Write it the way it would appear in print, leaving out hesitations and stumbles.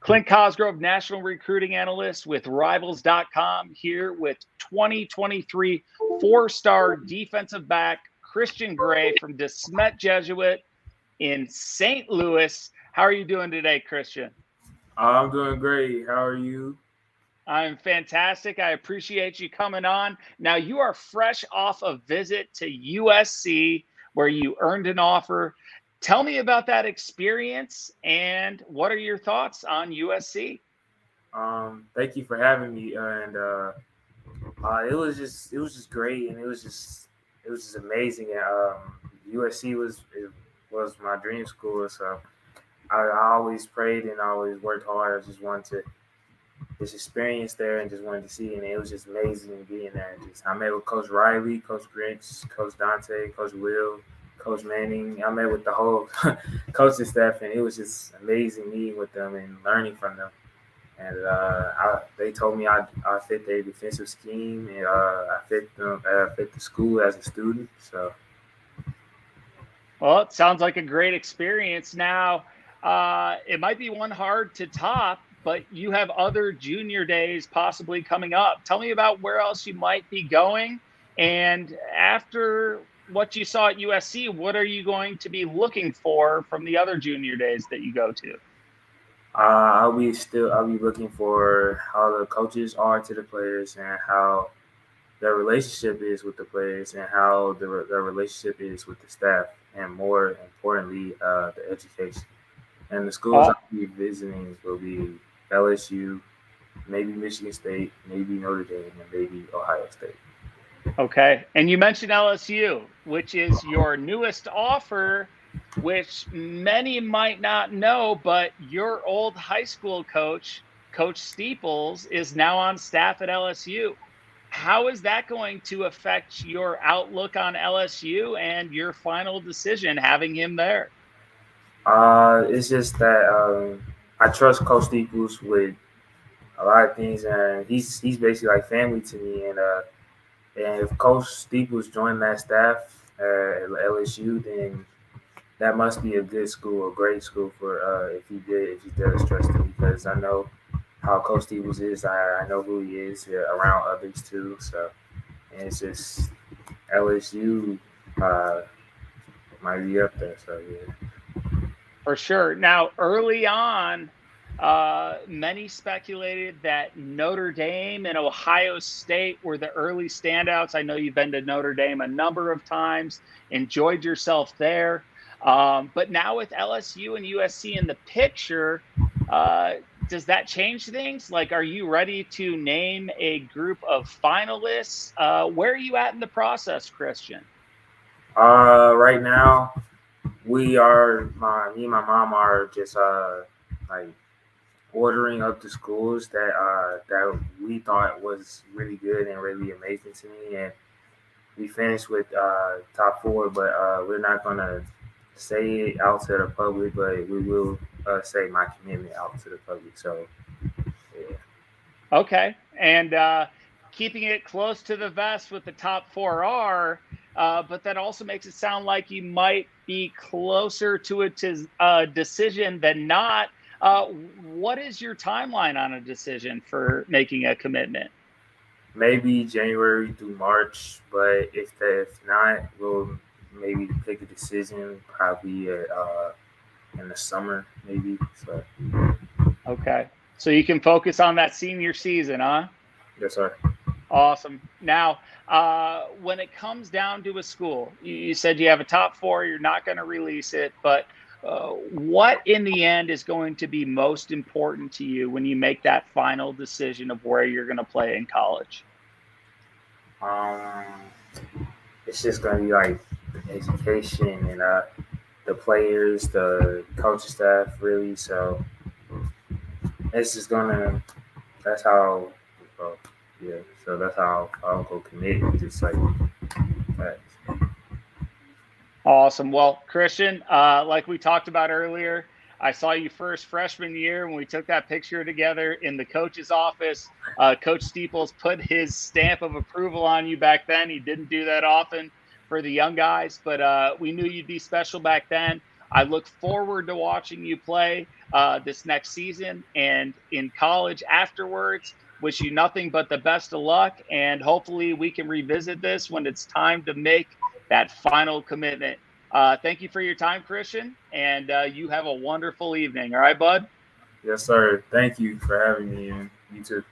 Clint Cosgrove, National Recruiting Analyst with Rivals.com, here with 2023 four-star defensive back Christian Gray from DeSmet Jesuit in St. Louis. How are you doing today, Christian? I'm doing great. How are you? I'm fantastic. I appreciate you coming on. Now, you are fresh off a visit to USC where you earned an offer. Tell me about that experience and what are your thoughts on USC? Thank you for having me. And it was just great, and it was just amazing. And USC was my dream school, so I always prayed and I always worked hard. I just wanted to just experience there and just wanted to see, and it was just amazing being there. I met with Coach Riley, Coach Grinch, Coach Dante, Coach Will, Coach Manning. I met with the whole coaching staff, and it was just amazing meeting with them and learning from them. And they told me I fit their defensive scheme, and I fit them, fit the school as a student. So, Well, it sounds like a great experience. Now, it might be one hard to top, but you have other junior days possibly coming up. Tell me about where else you might be going. And after what you saw at USC, what are you going to be looking for from the other junior days that you go to? I'll be looking for how the coaches are to the players and how their relationship is with the players and how their relationship is with the staff, and more importantly, the education. And the schools Uh, I'll be visiting will be LSU, maybe Michigan State, maybe Notre Dame, and maybe Ohio State. Okay. And you mentioned LSU, which is your newest offer, which many might not know, but your old high school coach, Coach Steeples, is now on staff at LSU. How is that going to affect your outlook on LSU and your final decision having him there? It's just that I trust Coach Steeples with a lot of things, and he's basically like family to me. And if Coach Steeples joined that staff at LSU, then that must be a good school, a great school for if he does trust him, because I know how Coach Steeples is. I know who he is around others too. So, and it's just LSU uh, might be up there. So yeah. For sure. Now, early on, many speculated that Notre Dame and Ohio State were the early standouts. I know you've been to Notre Dame a number of times, enjoyed yourself there. But now with LSU and USC in the picture, uh, does that change things? Like, are you ready to name a group of finalists? Where are you at in the process, Christian? Right now me and my mom are just like ordering up the schools that we thought was really good and really amazing to me, and we finished with top four, but we're not gonna say it out to the public, but we will say my commitment out to the public. So yeah. Okay. And keeping it close to the vest with the top four are, but that also makes it sound like you might be closer to a decision than not. What is your timeline on a decision for making a commitment? Maybe January through March, but if not, we'll maybe pick a decision probably in the summer, maybe. So Okay. So you can focus on that senior season, huh? yes, sir. Awesome. Now, when it comes down to a school, you said you have a top four, you're not going to release it, but what in the end is going to be most important to you when you make that final decision of where you're going to play in college? Um, it's just gonna be like education and the players, the coaching staff, really. So it's just gonna. That's how. Uh, yeah. So that's how I'll go commit. Just like that. Awesome. Well, Christian, like we talked about earlier, I saw you first freshman year when we took that picture together in the coach's office. Coach Steeples put his stamp of approval on you back then. He didn't do that often for the young guys, but we knew you'd be special back then. I look forward to watching you play this next season and in college afterwards. Wish you nothing but the best of luck, and hopefully we can revisit this when it's time to make that final commitment. Thank you for your time, Christian, and you have a wonderful evening. All right, bud? Yes, sir. Thank you for having me, and you too.